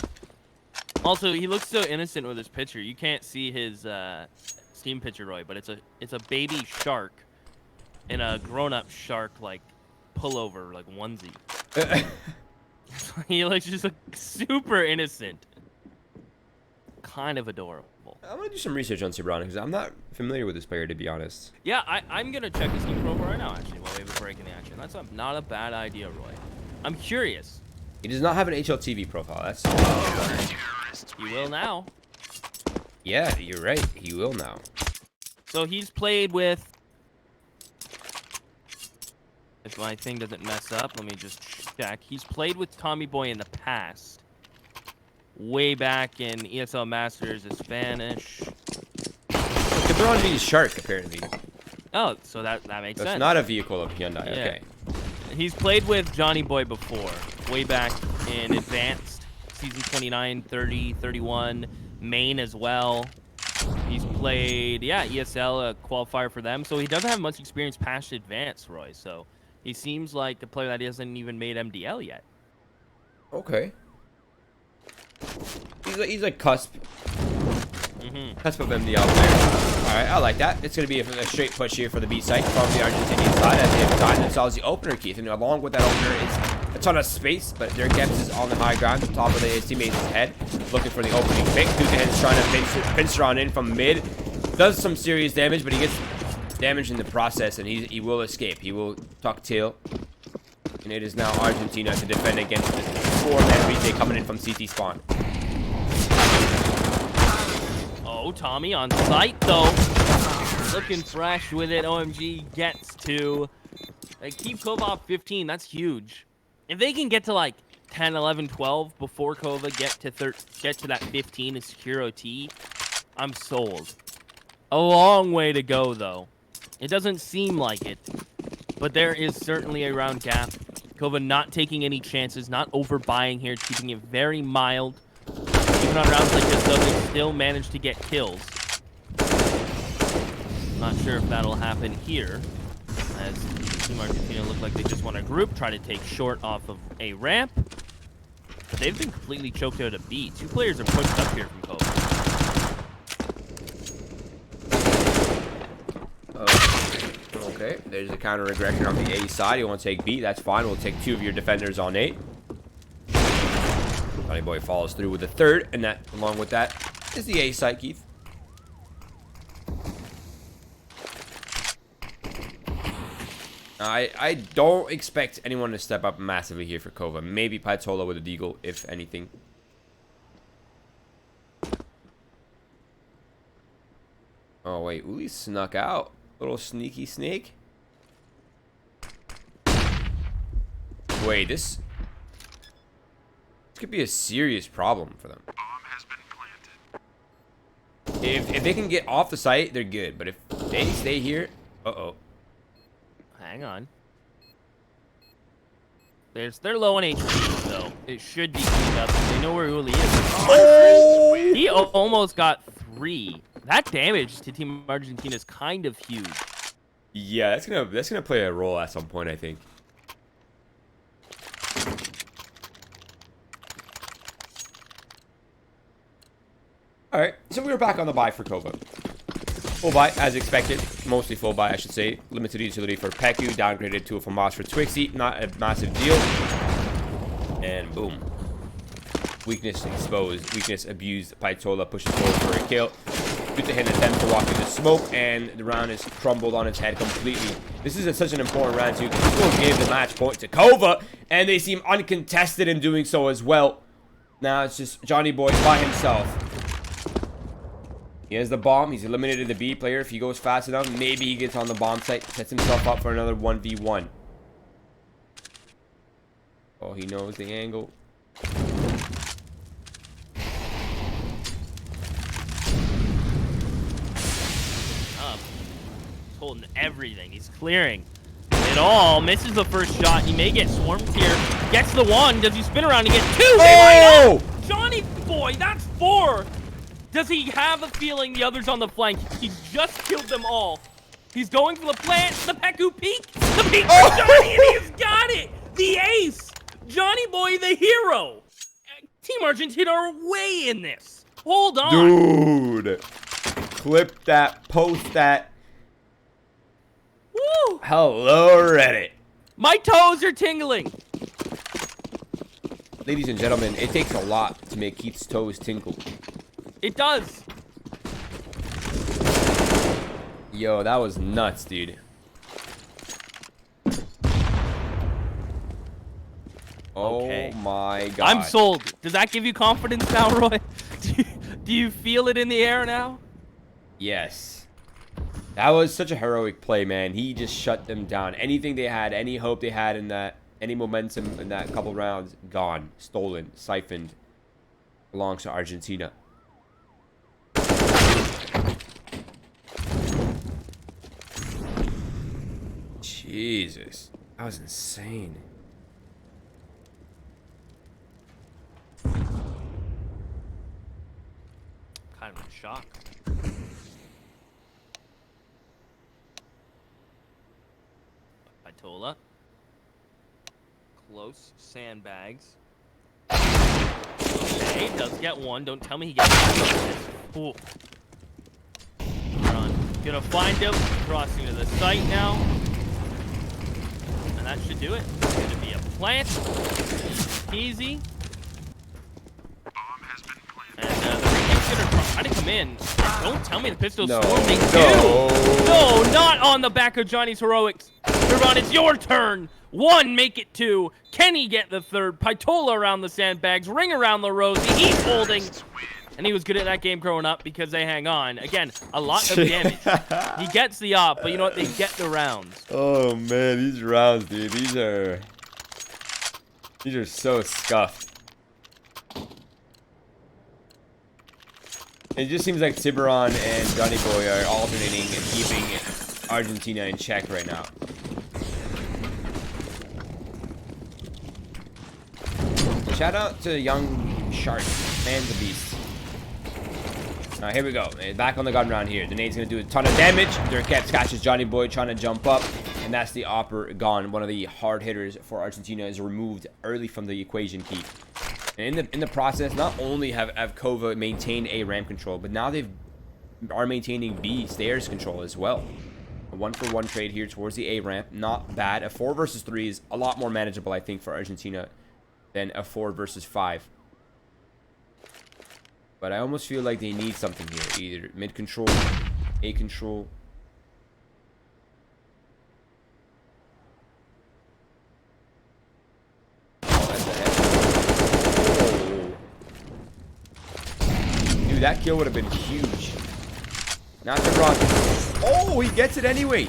Also, he looks so innocent with his picture. You can't see his Steam picture, Roy, but it's a baby shark in a grown-up shark like pullover, like onesie. He looks just like super innocent. Kind of adorable. I'm gonna do some research on Tiburon because I'm not familiar with this player, to be honest. Yeah, I'm gonna check his Steam profile right now, actually, while we have a break in the action. That's not a bad idea, Roy. I'm curious. He does not have an HLTV profile. That's. He will now. Yeah, you're right. He will now. So he's played with. If my thing doesn't mess up, let me just check. He's played with Tommy Boy in the past. Way back in ESL Masters is Spanish. Tiburon is Shark, apparently. Oh, so that makes sense. It's not a vehicle of Hyundai. Yeah. Okay. He's played with Johnny Boy before, way back in Advanced, Season 29, 30, 31, Main as well. He's played, ESL, a qualifier for them. So he doesn't have much experience past Advanced, Roy. So he seems like a player that hasn't even made MDL yet. Okay. He's a cusp. Cusp of MDL player. Alright, I like that. It's going to be a straight push here for the B site from the Argentinian side as they have designed themselves the opener, Keith. And along with that opener is a ton of space, but their Geps is on the high ground, top of his teammate's head, looking for the opening pick. Dudehan's trying to pincer on in from mid. Does some serious damage, but he gets damaged in the process, and he will escape. He will tuck tail. And it is now Argentina to defend against the 4-man retake coming in from CT spawn. Oh, Tommy on site, though. Looking fresh with it. OMG gets to. They keep KOVA off 15. That's huge. If they can get to like 10, 11, 12 before KOVA get to that 15 and secure OT, I'm sold. A long way to go, though. It doesn't seem like it. but there is certainly a round gap. KOVA not taking any chances, not overbuying here, keeping it very mild. Even on rounds like this, though, they still manage to get kills. Not sure if that'll happen here, as Team Argentina look like they just want to group, try to take short off of a ramp. But they've been completely choked out of B. 2 players are pushed up here from KOVA. Okay, there's a counter aggression on the A side. You want to take B, that's fine. We'll take 2 of your defenders on A. Johnny Boy follows through with the 3rd, and that, along with that, is the A side, Keith. I don't expect anyone to step up massively here for KOVA. Maybe Paitola with a deagle, if anything. Oh, wait. Uli snuck out. Little sneaky snake. Wait, this could be a serious problem for them. If they can get off the site, they're good. But if they stay here, uh-oh. Hang on. They're low on HP, so it should be cleaned up. They know where Uli is. Oh! He almost got 3. That damage to Team Argentina is kind of huge. Yeah, that's gonna play a role at some point, I think. All right, so we were back on the buy for KOVA. Full buy, as expected. Mostly full buy, I should say. Limited utility for Peku. Downgraded to a FAMAS for Twixie. Not a massive deal. And boom. Weakness exposed. Weakness abused. Paitola pushes forward for a kill. Good to hit an attempt to walk through the smoke. And the round is crumbled on its head completely. This is such an important round, too. This will give the match point to KOVA. And they seem uncontested in doing so as well. Now it's just Johnny Boy by himself. He has the bomb. He's eliminated the B player. If he goes fast enough, maybe he gets on the bomb site. Sets himself up for another 1v1. Oh, he knows the angle. Up. He's holding everything. He's clearing it all. Misses the first shot. He may get swarmed here. Gets the 1. Does he spin around and get 2? Oh! Johnny Boy, that's 4. Does he have a feeling the other's on the flank? He's just killed them all. He's going for the plant, the Peku peek, the peek for Johnny, and he's got it! The ace! Johnny Boy, the hero! Team Argentina are way in this. Hold on. Dude. Clip that, post that. Woo! Hello, Reddit. My toes are tingling. Ladies and gentlemen, it takes a lot to make Keith's toes tingle. It does. Yo, that was nuts, dude. Okay. Oh my god. I'm sold. Does that give you confidence now, Roy? Do you feel it in the air now? Yes. That was such a heroic play, man. He just shut them down. Anything they had, any hope they had in that, any momentum in that couple rounds, gone, stolen, siphoned, belongs to Argentina. Jesus, that was insane. Kind of in shock. Paitola. Close sandbags. Okay, does get 1. Don't tell me he gets 2. Ooh. Run. Gonna find him. Crossing to the site now. And that should do it. It's gonna be a plant. Easy. And the Ricken's gonna try to come in. Don't tell me the pistol's swarm. They do. No, not on the back of Johnny's heroics. Ron, it's your turn. 1, make it 2. Can he get the 3rd? Paitola around the sandbags. Ring around the Rosie. He's holding. And he was good at that game growing up because they hang on. Again, a lot of damage. He gets the op, but you know what? They get the rounds. Oh, man. These rounds, dude. These are so scuffed. It just seems like Tiburon and Johnny Boy are alternating and keeping Argentina in check right now. shout out to young Shark, man the beast. Here we go. Back on the gun round here. The nade's going to do a ton of damage. Durkeps catches Johnny Boy trying to jump up. And that's the Opper gone. One of the hard hitters for Argentina is removed early from the equation, Keith. And in the process, not only have KOVA maintained A ramp control, but now they are maintaining B stairs control as well. A 1-for-1 trade here towards the A ramp. Not bad. A 4 versus 3 is a lot more manageable, I think, for Argentina than a 4 versus 5. But I almost feel like they need something here. Either mid control, A control. Oh, that's a head. Oh. Dude, that kill would have been huge. Not the run. Oh, he gets it anyway.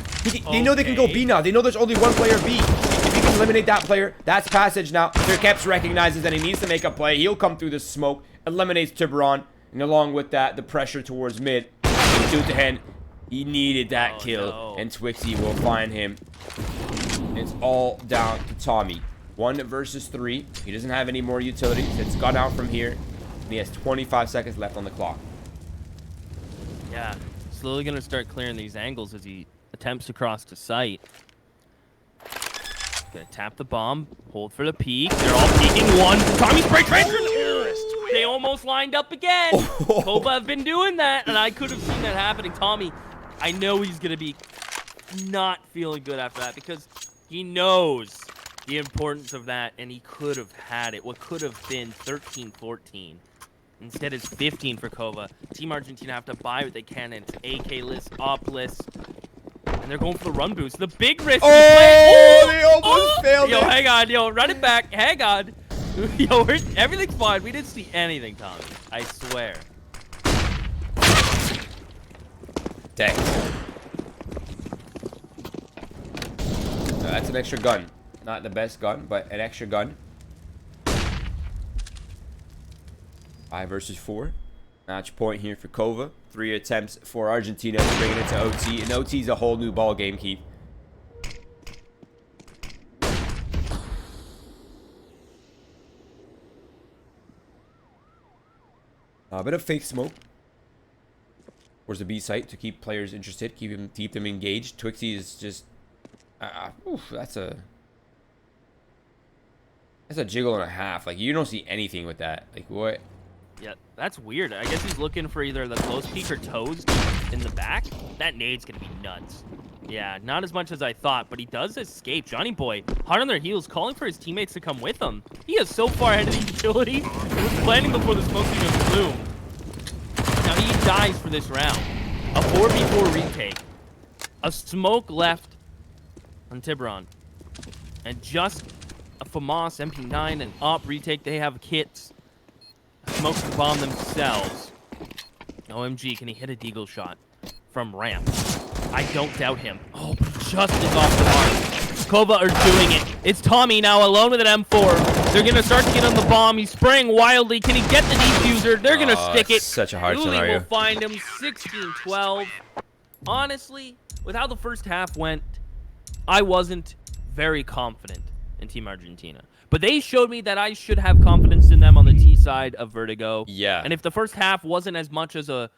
They know they can go B now. They know there's only one player B. If he can eliminate that player, that's passage now. Durkeps recognizes that he needs to make a play. He'll come through the smoke. Eliminates Tiburon, and along with that, the pressure towards mid. 2 to hand. He needed that kill, no. and Twixie will find him. It's all down to Tommy. 1 versus 3. He doesn't have any more utilities. It's gone out from here, and he has 25 seconds left on the clock. Yeah, slowly gonna start clearing these angles as he attempts to cross to site. Gonna tap the bomb, hold for the peek. They're all peeking. One. Tommy spray transfer. They almost lined up again. KOVA have been doing that, and I could have seen that happening. Tommy, I know he's going to be not feeling good after that because he knows the importance of that, and he could have had it. What could have been 13-14. Instead, it's 15 for KOVA. Team Argentina have to buy what they can, and it's AK-less, op-less. And they're going for the run boost. The big risk. Oh, they almost failed Yo, it. hang on. Yo, run it back. Hang on. Yo, everything's fine. We didn't see anything, Tommy. I swear. Dang. That's an extra gun. Not the best gun, but an extra gun. 5 versus 4. Match point here for KOVA. 3 attempts for Argentina to bring it into OT. And OT is a whole new ball game, Keith. A bit of fake smoke towards the B site to keep players interested, keep them engaged. Twixie is just, oof, that's a jiggle and a half. Like, you don't see anything with that. Like, what? Yeah, that's weird. I guess he's looking for either the close peek or toes in the back. That nade's gonna be nuts. Yeah, not as much as I thought, but he does escape. Johnny Boy, hard on their heels, calling for his teammates to come with him. He is so far ahead of the utility. He was planning before the smoke even blew. Now he dies for this round. A 4v4 retake. A smoke left on Tiburon. And just a FAMAS, MP9, and OP retake. They have kits. Smokes the bomb themselves. OMG, can he hit a deagle shot from ramp? I don't doubt him. Oh, but just is off the mark. KOVA are doing it. It's Tommy now alone with an M4. They're going to start to get on the bomb. He's spraying wildly. Can he get the defuser? They're going to stick it. Such a hard Uli scenario. will find him. 16-12. Honestly, with how the first half went, I wasn't very confident in Team Argentina. But they showed me that I should have confidence in them on the T side of Vertigo. Yeah. And if the first half wasn't as much as a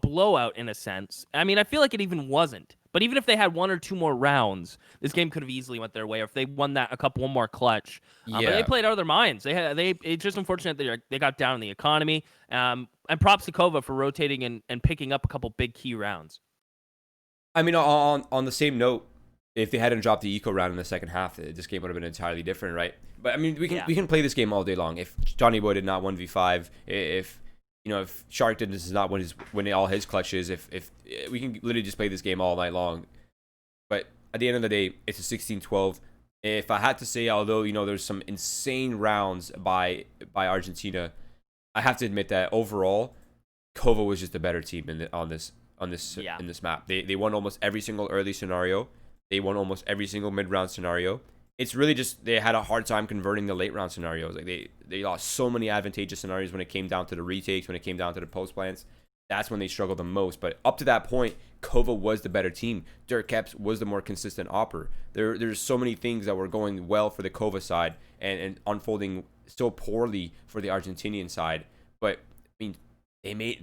blowout in a sense, I mean, I feel like it even wasn't. But even if they had 1 or 2 more rounds, this game could have easily went their way. Or if they won that one more clutch. But they played out of their minds. It's just unfortunate that they got down in the economy. And props to KOVA for rotating and picking up a couple big key rounds. I mean, on the same note, if they hadn't dropped the eco round in the second half, this game would have been entirely different, right? But I mean, we can play this game all day long. If Johnny Boy did not 1v5, if Shark does not win all his clutches, if we can literally just play this game all night long. But at the end of the day, it's a 16-12. If I had to say, although there's some insane rounds by Argentina, I have to admit that overall, KOVA was just a better team in this map. They won almost every single early scenario. They won almost every single mid-round scenario. It's really just they had a hard time converting the late-round scenarios. Like they lost so many advantageous scenarios when it came down to the retakes, when it came down to the post plants. That's when they struggled the most. But up to that point, KOVA was the better team. Durkeps was the more consistent opper. There's so many things that were going well for the KOVA side and unfolding so poorly for the Argentinian side. But I mean,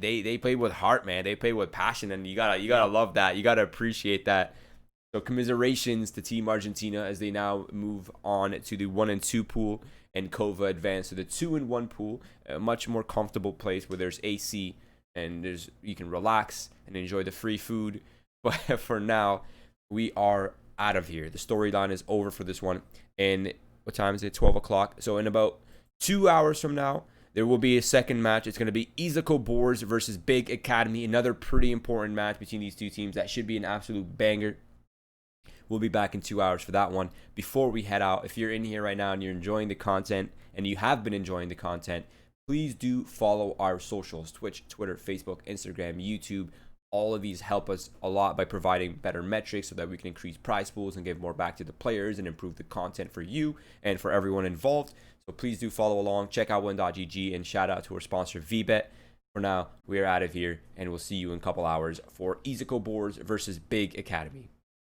they played with heart, man. They played with passion, and you gotta love that. You gotta appreciate that. So commiserations to Team Argentina as they now move on to the 1 and 2 pool, and KOVA advance to the 2 and 1 pool, a much more comfortable place where there's AC and you can relax and enjoy the free food. But for now, we are out of here. The storyline is over for this one. And what time is it? 12 o'clock. So in about 2 hours from now, there will be a second match. It's going to be Izako Boars versus Big Academy. Another pretty important match between these two teams. That should be an absolute banger. We'll be back in 2 hours for that one. Before we head out, if you're in here right now and you're enjoying the content, and you have been enjoying the content, please do follow our socials: Twitch, Twitter, Facebook, Instagram, YouTube. All of these help us a lot by providing better metrics so that we can increase prize pools and give more back to the players and improve the content for you and for everyone involved. So please do follow along. Check out win.gg, and shout out to our sponsor VBet. For now, we are out of here, and we'll see you in a couple hours for Izako Boars versus Big Academy.